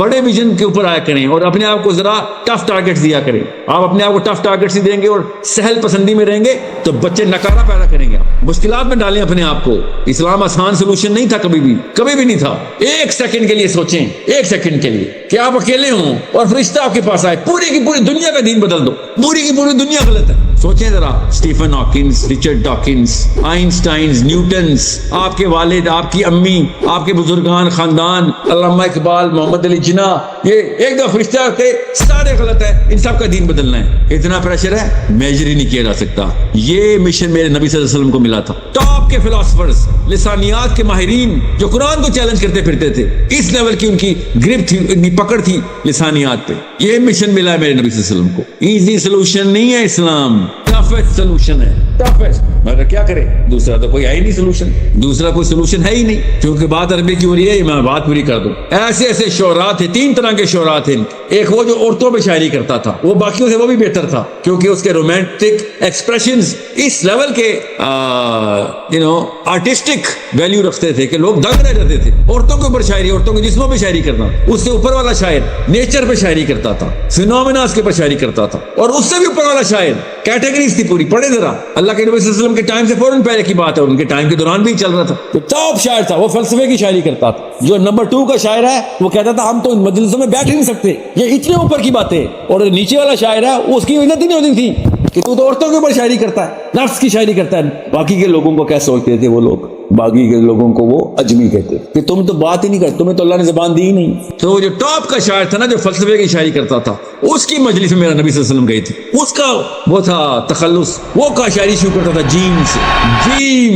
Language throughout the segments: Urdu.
بڑے ویژن کے اوپر آیا کریں اور اپنے آپ کو ذرا ٹف ٹارگیٹس دیا کریں. آپ اپنے آپ کو ٹف ٹارگیٹس ہی دیں گے اور سہل پسندی میں رہیں گے تو بچے نکارا پیدا کریں گے. مشکلات میں ڈالیں اپنے آپ کو. اسلام آسان سولوشن نہیں تھا, کبھی بھی نہیں تھا. ایک سیکنڈ کے لیے سوچیں, ایک سیکنڈ کے لیے کہ آپ اکیلے ہوں اور فرشتہ آپ کے پاس آئے, پوری کی پوری دنیا کا دین بدل دو. پوری کی پوری دنیا غلط ہے. سوچیں ذرا, Stephen Hawkins, Richard Dawkins, Einsteins, Newtons, آپ کے والد, آپ کی امی, آپ کے بزرگان خاندان, علامہ اقبال, محمد علی جناح, یہ ایک دو فرشتہ کے سارے غلط ہے. ان سب کا دین بدلنا ہے. اتنا پریشر ہے, میجر ہی نہیں کیا جا سکتا. یہ مشن میرے نبی صلی اللہ علیہ وسلم کو ملا تھا. ٹاپ کے فلاسفرز, لسانیات کے ماہرین جو قرآن کو چیلنج کرتے پھرتے تھے, اس لیول کی ان کی گرپ تھی, ان کی پکڑ تھی لسانیات پہ. یہ مشن ملا ہے میرے نبی صلی اللہ علیہ وسلم کو. ایزی سولوشن نہیں ہے اسلام, ٹفسٹ سولوشن ہے, ٹفسٹ. مگر کیا کرے, دوسرا تو کوئی ہے ہی نہیں سولوشن, دوسرا کوئی سولوشن ہے ہی نہیں. کیونکہ بات عربی کی ہو رہی ہے, میں بات پوری کر دوں. ایسے ایسے شعراء تھے, 3 طرح کے شعراء تھے. ایک وہ جو عورتوں پہ شاعری کرتا تھا, وہ باقیوں سے وہ بھی بہتر تھا کیونکہ اس کے رومانٹک ایکسپریشنز اس لیول کے آرٹسٹک ویلیو رکھتے تھے کہ لوگ دنگ رہ جاتے تھے. عورتوں کے اوپر شاعری, عورتوں کے جسموں پہ شاعری کرنا. اس سے اوپر والا شاعر نیچر پہ شاعری کرتا تھا, فینومیناز کے اوپر شاعری کرتا تھا. اور اس سے بھی اوپر والا شاعر, کیٹیگریز تھی پوری. پڑھے ذرا, اللہ کے نبی صلی اللہ علیہ وسلم کے ٹائم سے فوراً پہلے کی بات ہے, ان کے ٹائم کے دوران بھی چل رہا تھا. تو ٹاپ شاعر تھا, وہ فلسفے کی شاعری کرتا تھا. جو نمبر 2 کا شاعر ہے وہ کہتا تھا ہم تو ان مجلسوں میں بیٹھ ہی نہیں سکتے, یہ اتنے اوپر کی باتیں. اور نیچے والا شاعر ہے, اس کی عزت ہی نہیں ہوتی تھی کہ تو عورتوں کے اوپر شاعری کرتا ہے, نفس کی شاعری کرتا ہے. باقی کے لوگوں کو کیا سوچتے تھے وہ لوگ, باقی کے لوگوں کو وہ اجمی کہتے کہ تم تو بات ہی نہیں کرتے, تمہیں تو اللہ نے زبان دی ہی نہیں. تو جو ٹاپ کا شاعر تھا نا, جو فلسفے کی شاعری کرتا تھا, اس کی مجلس میں میرا نبی صلی اللہ علیہ وسلم گئی تھی. اس کا وہ تھا تخلص, وہ کا شاعری شروع کرتا تھا جیم سے, جیم,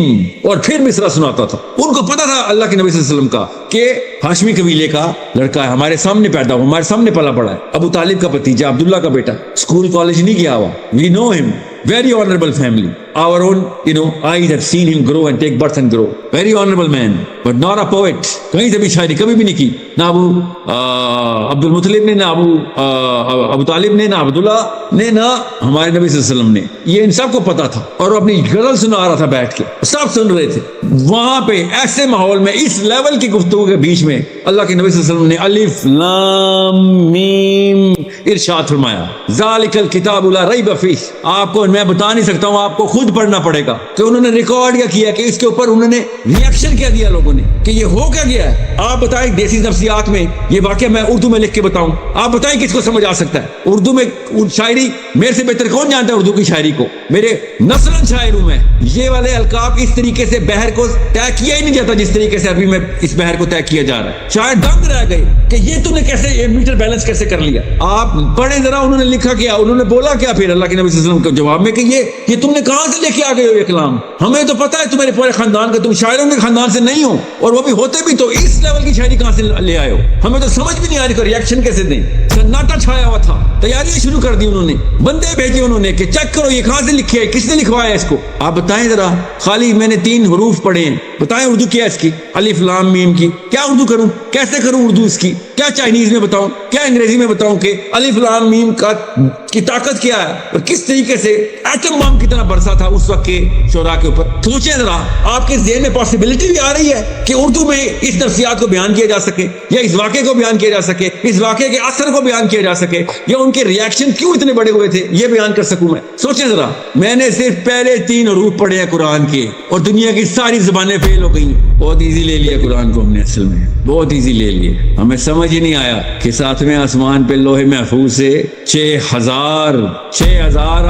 اور پھر مصرع سناتا تھا. ان کو پتا تھا اللہ کے نبی صلی اللہ علیہ وسلم کا کہ ہاشمی قبیلے کا لڑکا ہے, ہمارے سامنے پیدا ہوا, ہمارے سامنے پلا پڑا ہے, ابو طالب کا بھتیجا, عبداللہ کا بیٹا, اسکول کالج نہیں گیا ہوا. وی نو ہم, very honorable family. Our own, eyes have seen him grow and take birth and grow. Very honorable man, but not a poet. کہیں سے بھی شاعری کبھی بھی نہیں کی, نہ ابو عبد المطلب نے, نہ ابو طالب نے, نہ عبداللہ نے, نہ ہمارے نبی صلی اللہ علیہ وسلم نے. یہ ان سب کو پتا تھا اور وہ اپنی غزل سنا رہا تھا بیٹھ کے, سب سن رہے تھے. وہاں پہ ایسے ماحول میں, اس لیول کی گفتگو کے بیچ میں اللہ کے نبی صلی اللہ علیہ وسلم نے الف لام میم ارشاد فرمایا, ذالک الکتاب لا ریب فیہ. آپ کو میں بتا نہیں سکتا ہوں, آپ کو خود پڑھنا پڑے گا کہ انہوں نے ریکارڈ کیا کہ اس کے اوپر انہوں نے ریئیکشن کیا دیا لوگوں نے کہ یہ ہو کیا گیا ہے. آپ بتائیں دیسی نفسیات میں یہ واقعہ میں اردو میں لکھ کے بتاؤں, آپ بتائیں کس کو سمجھ آ سکتا ہے؟ اردو میں شاعری میرے سے بہتر کون جانتا ہے اردو کی شاعری کو؟ میرے نسلاً شاعر ہوں میں. یہ والے القاب اس طریقے سے بحر کو طے کیا ہی نہیں جاتا جس طریقے سے ابھی میں اس بحر کو طے کیا جا رہا ہے. شاعر دنگ رہ گئے کہ یہ تو نے کیسے میٹر بیلنس کیسے کر لیا. آپ پڑھیں ذرا, انہوں نے لکھا کیا, انہوں نے بولا کیا پھر اللہ کے نبی صلی اللہ علیہ وسلم کے جواب میں کہ یہ تم نے کہاں سے لے کے آ گئے ہو یہ کلام؟ ہمیں تو پتہ ہے تمہارے پورے خاندان کا, تم شاعروں کے خاندان سے نہیں ہو, اور وہ بھی ہوتے بھی تو اس لیول کی شاعری کہاں سے لے آئے ہو؟ ہمیں تو سمجھ بھی نہیں آ رہی کہ ریئیکشن کیسے دیں. سناٹا چھایا ہوا تھا, تیاریاں شروع کر دی انہوں نے, بندے بھیجے انہوں نے کہ چیک کرو یہ کہاں سے لکھے ہے, کس نے لکھوایا اس کو. آپ بتائیں ذرا, خالی میں نے 3 حروف پڑھے ہیں, بتائیں اردو کیا ہے اس کی, الف لام میم کی کیا اردو کروں, کیسے کروں اردو اس کی, کیا چائنیز میں بتاؤں, کیا انگریزی میں بتاؤں کہ الف لام میم کی طاقت کیا ہے, اور کس طریقے سے ایٹم بم کی طرح برسا تھا اس وقت کے شعراء کے اوپر. سوچیں ذرا, آپ کے ذہن میں پاسبلٹی بھی آ رہی ہے کہ اردو میں اس نفسیات کو بیان کیا جا سکے, یا اس واقعے کو بیان کیا جا سکے, اس واقعے کے اثر کو بیان کیا جا سکے, یا ان کے ریئیکشن کیوں اتنے بڑے ہوئے تھے یہ بیان کر سکوں میں. سوچیں ذرا, میں نے صرف پہلے 3 حروف پڑھے ہیں قرآن کے, اور دنیا کی ساری زبانیں فیل ہو گئی. بہت ایزی لے لیا قرآن کو ہم نے, اصل میں بہت ایزی لے لیے. ہمیں سمجھ ہی نہیں آیا کہ 7ویں آسمان پہ لوح محفوظ سے 6000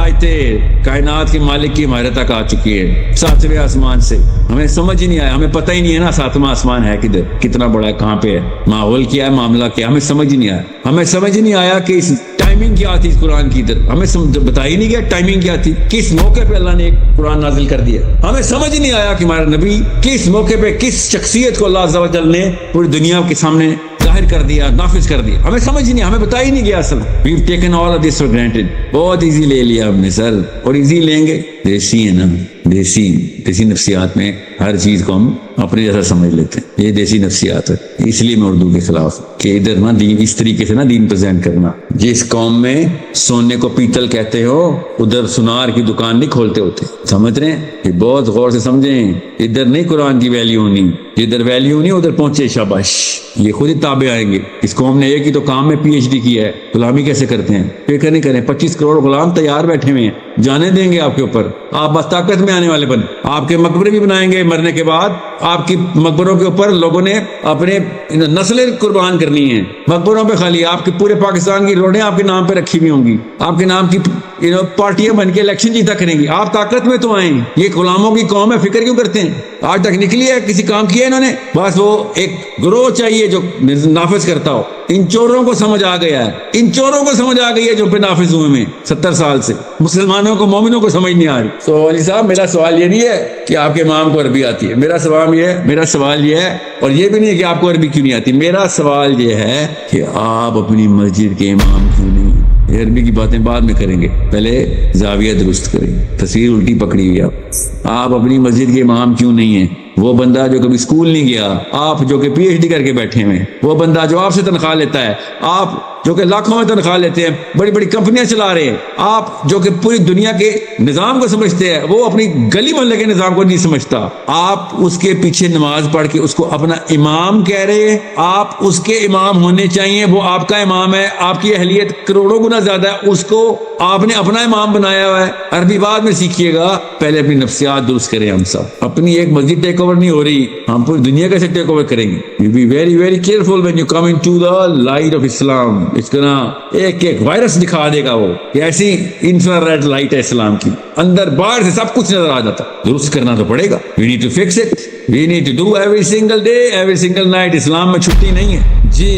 آیتیں کائنات کے مالک کی ہمارے تک آ چکی ہے 7ویں آسمان سے. ہمیں سمجھ ہی نہیں آیا, ہمیں پتہ ہی نہیں ہے نا 7واں آسمان ہے کدھر, کتنا بڑا ہے, کہاں پہ ہے, ماحول کیا ہے, معاملہ کیا, ہمیں سمجھ ہی نہیں آیا. ہمیں سمجھ ہی نہیں آیا کہ اس ٹائمنگ کیا تھی اس قرآن کی, ادھر ہمیں بتا ہی نہیں گیا ٹائمنگ کیا تھی, کس موقع پہ اللہ نے ایک قرآن نازل کر دیا. ہمیں سمجھ ہی نہیں آیا کہ ہمارا نبی کس موقع پہ کس شخصیت کو اللہ عز و جل نے پوری دنیا کے سامنے ظاہر کر دیا, نافذ کر دیا. ہمیں سمجھ ہی نہیں, ہمیں بتا ہی نہیں گیا. اصل we've taken all of this for granted. بہت ایزی لے لیا ہم نے سر, اور ایزی لیں گے دیسی ہے نا، دیسی نفسیات میں ہر چیز کو ہم اپنے جیسا سمجھ لیتے ہیں، یہ دیسی نفسیات ہے۔ اس لیے میں اردو کے خلاف کہ ادھر نہ دین اس طریقے سے نہ دین پریزنٹ کرنا۔ جس قوم میں سونے کو پیتل کہتے ہو ادھر سنار کی دکان نہیں کھولتے ہوتے، سمجھ رہے ہیں؟ یہ بہت غور سے سمجھیں، ادھر نہیں قرآن کی ویلیو ہونی، ادھر ویلیو نہیں ادھر پہنچے شاباش، یہ خود ہی تابع آئیں گے۔ اس قوم نے ایک ہی تو کام میں پی ایچ ڈی کیا ہے، غلامی کیسے کرتے ہیں؟ فکر نہیں کریں، 25 کروڑ غلام تیار بیٹھے ہوئے ہیں، جانے دیں گے آپ کے اوپر، آپ بس طاقت میں آنے والے بن، آپ کے مقبرے بھی بنائیں گے مرنے کے بعد، آپ کی مقبروں کے اوپر لوگوں نے اپنے نسلیں قربان کرنی ہیں، مقبروں پہ خالی آپ کے پورے پاکستان کی روڈیں آپ کے نام پہ رکھی ہوئی ہوں گی، آپ کے نام کی پارٹیاں بن کے الیکشن جیتا کریں گی، آپ طاقت میں تو آئیں۔ یہ غلاموں کی قوم ہے، فکر کیوں کرتے ہیں؟ آج تک نکلی ہے کسی کام کیا انہوں نے؟ بس وہ ایک گروہ چاہیے جو نافذ کرتا ہو۔ ان چوروں کو سمجھ آ گیا ہے، ان چوروں کو سمجھ آ گئی ہے جو پہ نافذ ہوئے میں 70 سال سے، مسلمانوں کو مومنوں کو سمجھ نہیں آ رہی۔ تو علی صاحب میرا سوال یہ نہیں ہے کہ آپ کے امام کو عربی آتی ہے، میرا سوال یہ ہے، اور یہ بھی نہیں ہے کہ آپ کو عربی کیوں نہیں آتی، میرا سوال یہ ہے کہ آپ اپنی مسجد کے امام کیوں نہیں؟ عربی کی باتیں بعد میں کریں گے، پہلے زاویہ درست کریں، تصویر الٹی پکڑی ہوئی آپ اپنی مسجد کے امام کیوں نہیں ہیں؟ وہ بندہ جو کبھی اسکول نہیں گیا، آپ جو کہ پی ایچ ڈی کر کے بیٹھے ہوئے، وہ بندہ جو آپ سے تنخواہ لیتا ہے، آپ جو کہ لاکھوں میں تنخواہ لیتے ہیں، بڑی بڑی کمپنیاں چلا رہے ہیں، آپ جو کہ پوری دنیا کے نظام کو سمجھتے ہیں، وہ اپنی گلی محلے کے نظام کو نہیں سمجھتا، آپ اس کے پیچھے نماز پڑھ کے اس کو اپنا امام کہہ رہے ہیں۔ آپ اس کے امام ہونے چاہیے، وہ آپ کا امام ہے، آپ کی اہلیت کروڑوں گنا زیادہ ہے، اس کو آپ نے اپنا امام بنایا ہوا ہے۔ عربی بعد میں سیکھیے گا، پہلے اپنی نفسیات درست کریں۔ ہم سب اپنی ایک مسجد ٹیک اوور نہیں ہو رہی، ہم پوری دنیا کیسے ٹیک اوور کریں گے؟ You be very very careful when you come in to the light of Islam. اس کا نا ایک وائرس دکھا دے گا وہ کہ ایسی انفرا ریڈ لائٹ ہے اسلام کی، اندر باہر سے سب کچھ نظر آ جاتا۔ درست کرنا تو پڑے گا، we need to fix it, we need to do every single day every single night. Islam میں چھٹی نہیں ہے جی۔